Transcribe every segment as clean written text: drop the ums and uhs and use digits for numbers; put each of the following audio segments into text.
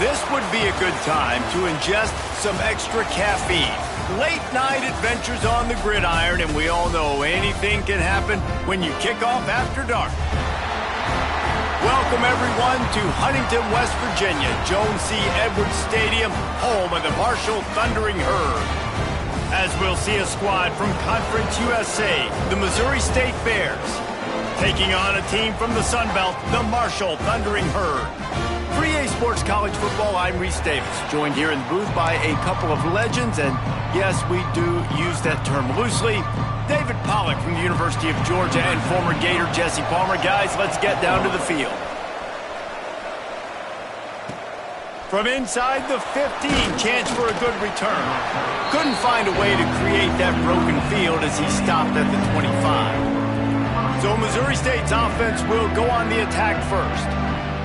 This would be a good time to ingest some extra caffeine. Late night adventures on the gridiron, and we all know anything can happen when you kick off after dark. Welcome everyone to Huntington, West Virginia, Jones C. Edwards Stadium, home of the Marshall Thundering Herd. As we'll see a squad from Conference USA, the Missouri State Bears, taking on a team from the Sun Belt, the Marshall Thundering Herd. For EA Sports College Football, I'm Reese Davis, joined here in the booth by a couple of legends, and yes, we do use that term loosely. David Pollack from the University of Georgia and former Gator Jesse Palmer. Guys, let's get down to the field. From inside the 15, chance for a good return. Couldn't find a way to create that broken field as he stopped at the 25. So Missouri State's offense will go on the attack first.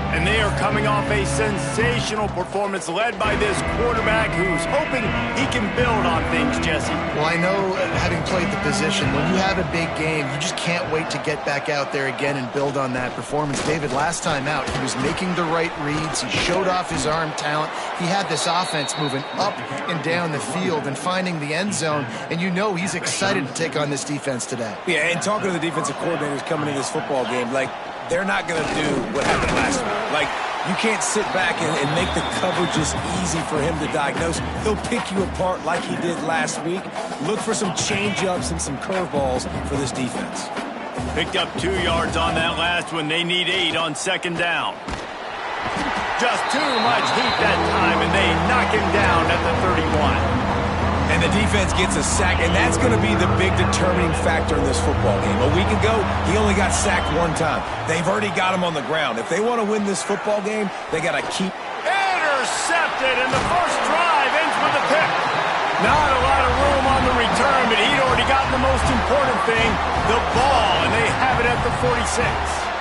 And they are coming off a sensational performance led by this quarterback who's hoping he can build on things, Jesse. Well, I know, having played the position, when you have a big game, you just can't wait to get back out there again and build on that performance. David, last time out, he was making the right reads. He showed off his arm talent. He had this offense moving up and down the field and finding the end zone. And you know he's excited to take on this defense today. Yeah, and talking to the defensive coordinators coming in this football game, like, they're not going to do what happened last week. Like, you can't sit back and make the coverages easy for him to diagnose. He'll pick you apart like he did last week. Look for some change-ups and some curveballs for this defense. Picked up 2 yards on that last one. They need 8 on second down. Just too much heat that time, and they knock him down at the 31. And the defense gets a sack, and that's going to be the big determining factor in this football game. A week ago, he only got sacked 1 time. They've already got him on the ground. If they want to win this football game, they got to keep... Intercepted, and the first drive ends with a pick. Not a lot of room on the return, but he'd already gotten the most important thing, the ball, and they have it at the 46.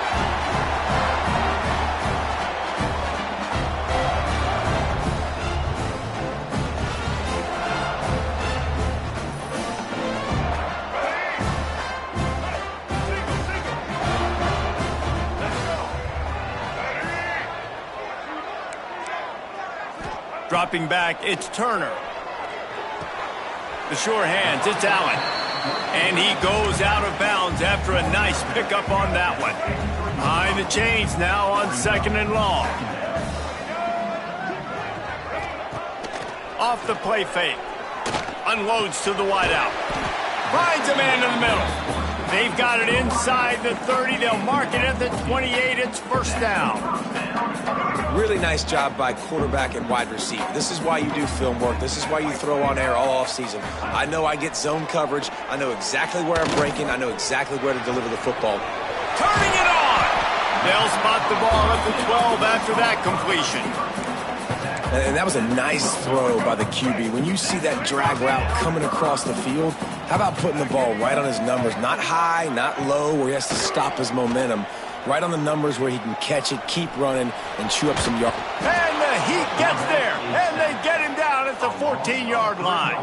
Dropping back, it's Turner. The sure hands, it's Allen. And he goes out of bounds after a nice pickup on that one. Behind the chains now on second and long. Off the play fake. Unloads to the wideout. Finds a man in the middle. They've got it inside the 30. They'll mark it at the 28. It's first down. Really nice job by quarterback and wide receiver. This is why you do film work. This is why you throw on air all offseason. I know I get zone coverage. I know exactly where I'm breaking. I know exactly where to deliver the football. Turning it on! They'll spot the ball at the 12 after that completion. And that was a nice throw by the QB. When you see that drag route coming across the field, how about putting the ball right on his numbers? Not high, not low, where he has to stop his momentum. Right on the numbers where he can catch it, keep running, and chew up some yards. And the heat gets there, and they get him down at the 14-yard line.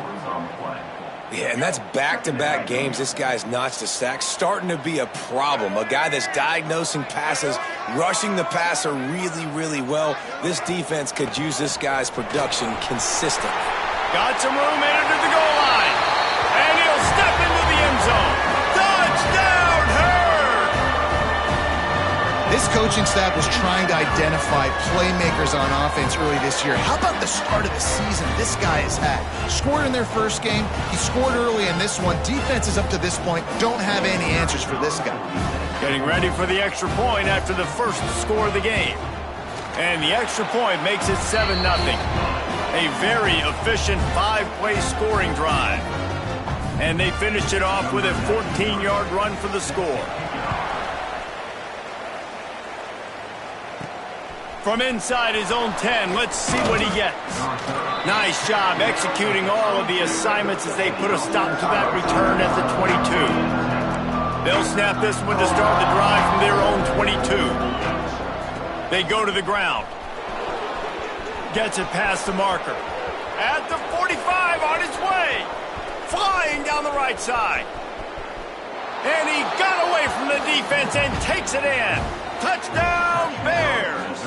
Yeah, and that's back-to-back games. This guy's notched a sack, starting to be a problem. A guy that's diagnosing passes, rushing the passer really, really well. This defense could use this guy's production consistently. Got some room headed to the goal line, and he'll step into the end zone. Touchdown, Herd! This coaching staff was trying to identify playmakers on offense early this year. How about the start of the season this guy has had? Scored in their first game. He scored early in this one. Defenses up to this point don't have any answers for this guy. Getting ready for the extra point after the first score of the game. And the extra point makes it 7-0. A very efficient 5-play scoring drive. And they finished it off with a 14-yard run for the score. From inside his own 10, let's see what he gets. Nice job executing all of the assignments as they put a stop to that return at the 22. They'll snap this one to start the drive from their own 22. They go to the ground. Gets it past the marker. At the 45 on his way. Flying down the right side. And he got away from the defense and takes it in. Touchdown, Bears!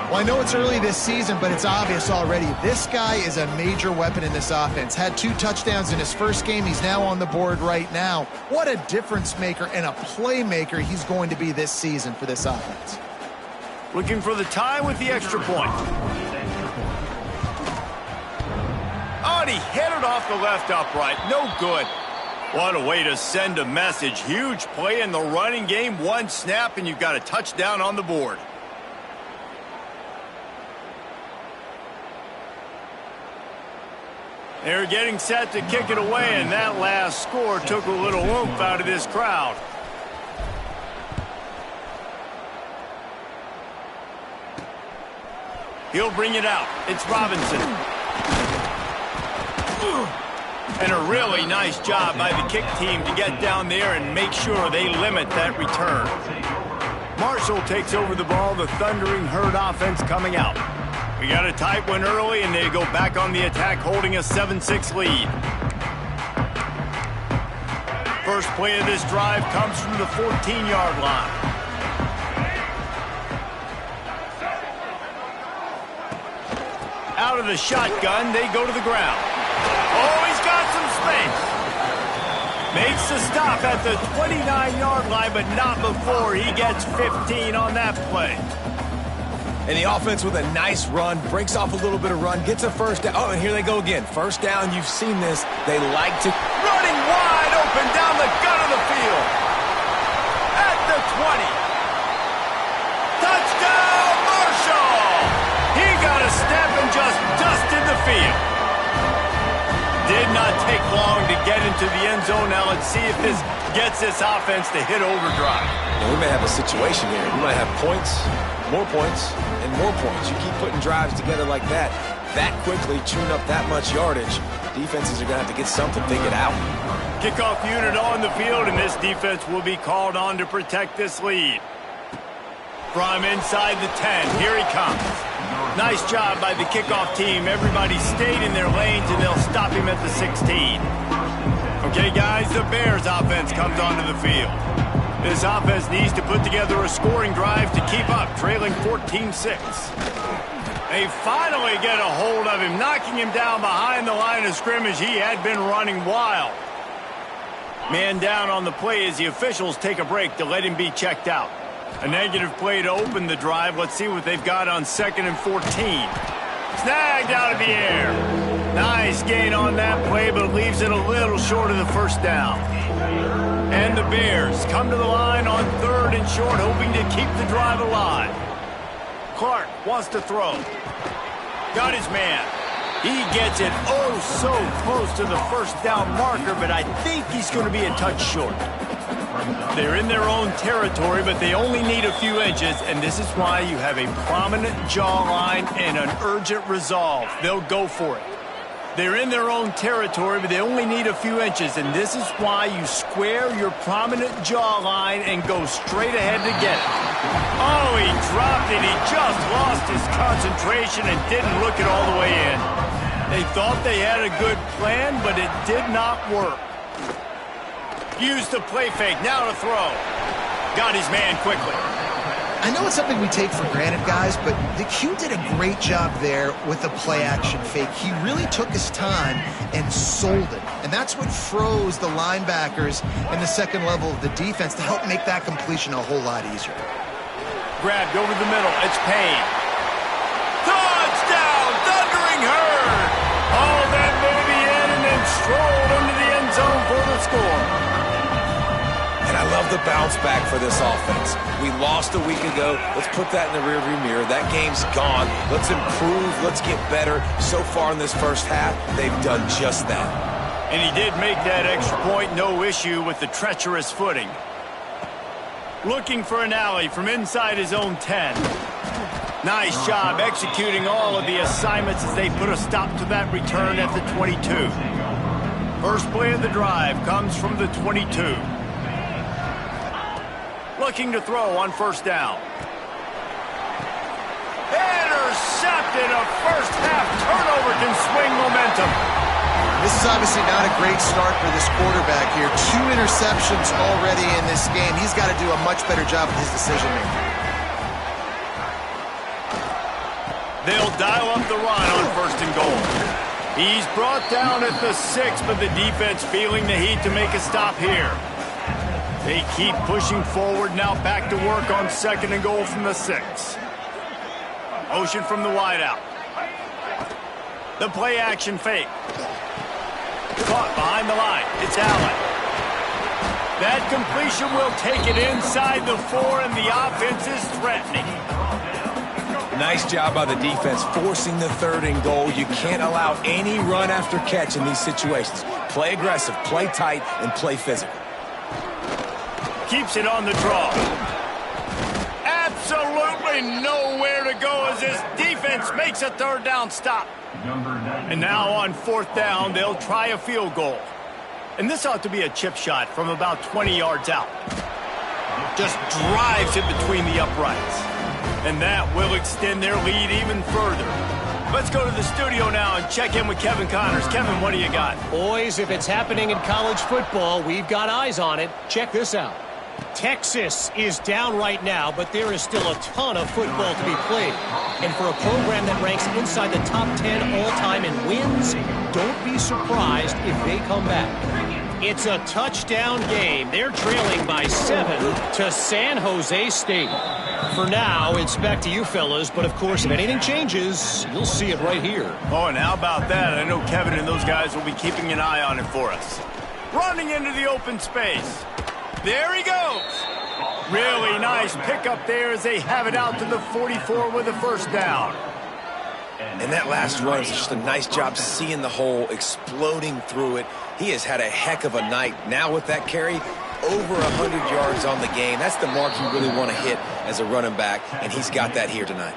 Well, I know it's early this season, but it's obvious already. This guy is a major weapon in this offense. Had 2 touchdowns in his first game. He's now on the board right now. What a difference maker and a playmaker he's going to be this season for this offense. Looking for the tie with the extra point. Oh, and he hit it off the left upright. No good. What a way to send a message. Huge play in the running game. 1 snap, and you've got a touchdown on the board. They're getting set to kick it away, and that last score took a little oomph out of this crowd. He'll bring it out. It's Robinson. And a really nice job by the kick team to get down there and make sure they limit that return. Marshall takes over the ball. The Thundering Herd offense coming out. We got a tight one early, and they go back on the attack, holding a 7-6 lead. First play of this drive comes from the 14-yard line. Out of the shotgun, they go to the ground. Oh, he's got some space. Makes the stop at the 29-yard line, but not before he gets 15 on that play. And the offense with a nice run, breaks off a little bit of run, gets a first down. Oh, and here they go again. First down, you've seen this. They like to... Running wide open down the gut of the field. At the 20. Touchdown, Marshall! He got a step and just dusted the field. Did not take long to get into the end zone. Now let's see if this gets this offense to hit overdrive. And we may have a situation here. We might have points, more points, and more points. You keep putting drives together like that quickly, chewing up that much yardage, defenses are going to have to get something figured out. Kickoff unit on the field, and this defense will be called on to protect this lead. From inside the 10, here he comes. Nice job by the kickoff team. Everybody stayed in their lanes, and they'll stop him at the 16. Okay, guys, the Bears offense comes onto the field. This offense needs to put together a scoring drive to keep up, trailing 14-6. They finally get a hold of him, knocking him down behind the line of scrimmage. He had been running wild. Man down on the play as the officials take a break to let him be checked out. A negative play to open the drive. Let's see what they've got on 2nd and 14. Snagged out of the air. Nice gain on that play, but leaves it a little short of the first down. And the Bears come to the line on 3rd and short, hoping to keep the drive alive. Clark wants to throw. Got his man. He gets it oh so close to the first down marker, but I think he's going to be a touch short. They're in their own territory, but they only need a few inches, and this is why you have a prominent jawline and an urgent resolve. They'll go for it. They're in their own territory, but they only need a few inches, and this is why you square your prominent jawline and go straight ahead to get it. Oh, he dropped it. He just lost his concentration and didn't look it all the way in. They thought they had a good plan, but it did not work. Used the play fake, now to throw. Got his man quickly. I know it's something we take for granted, guys, but the Q did a great job there with the play-action fake. He really took his time and sold it. And that's what froze the linebackers in the second level of the defense to help make that completion a whole lot easier. Grabbed over the middle. It's Payne. Touchdown! Thundering Herd! All that baby in and then strolled into the end zone for the score. And I love the bounce back for this offense. We lost a week ago. Let's put that in the rearview mirror. That game's gone. Let's improve. Let's get better. So far in this first half, they've done just that. And he did make that extra point. No issue with the treacherous footing. Looking for an alley from inside his own 10. Nice job executing all of the assignments as they put a stop to that return at the 22. First play of the drive comes from the 22. Looking to throw on first down. Intercepted. A first half turnover can swing momentum. This is obviously not a great start for this quarterback here. 2 interceptions already in this game. He's got to do a much better job with his decision making. They'll dial up the run on 1st and goal. He's brought down at the 6, but the defense feeling the heat to make a stop here. They keep pushing forward, now back to work on 2nd and goal from the 6. Motion from the wideout. The play action fake. Caught behind the line. It's Allen. That completion will take it inside the 4, and the offense is threatening. Nice job by the defense forcing the 3rd and goal. You can't allow any run after catch in these situations. Play aggressive, play tight, and play physical. Keeps it on the draw. Absolutely nowhere to go as this defense makes a 3rd down stop. And now on 4th down, they'll try a field goal. And this ought to be a chip shot from about 20 yards out. Just drives it between the uprights. And that will extend their lead even further. Let's go to the studio now and check in with Kevin Connors. Kevin, what do you got? Boys, if it's happening in college football, we've got eyes on it. Check this out. Texas is down right now, but there is still a ton of football to be played. And for a program that ranks inside the top 10 all-time in wins, don't be surprised if they come back. It's a touchdown game. They're trailing by 7 to San Jose State. For now, it's back to you fellas, but of course, if anything changes, you'll see it right here. Oh, and how about that? I know Kevin and those guys will be keeping an eye on it for us. Running into the open space. There he goes. Really nice pickup there as they have it out to the 44 with a 1st down. And that last run is just a nice job seeing the hole, exploding through it. He has had a heck of a night. Now with that carry, over 100 yards on the game. That's the mark you really want to hit as a running back, and he's got that here tonight.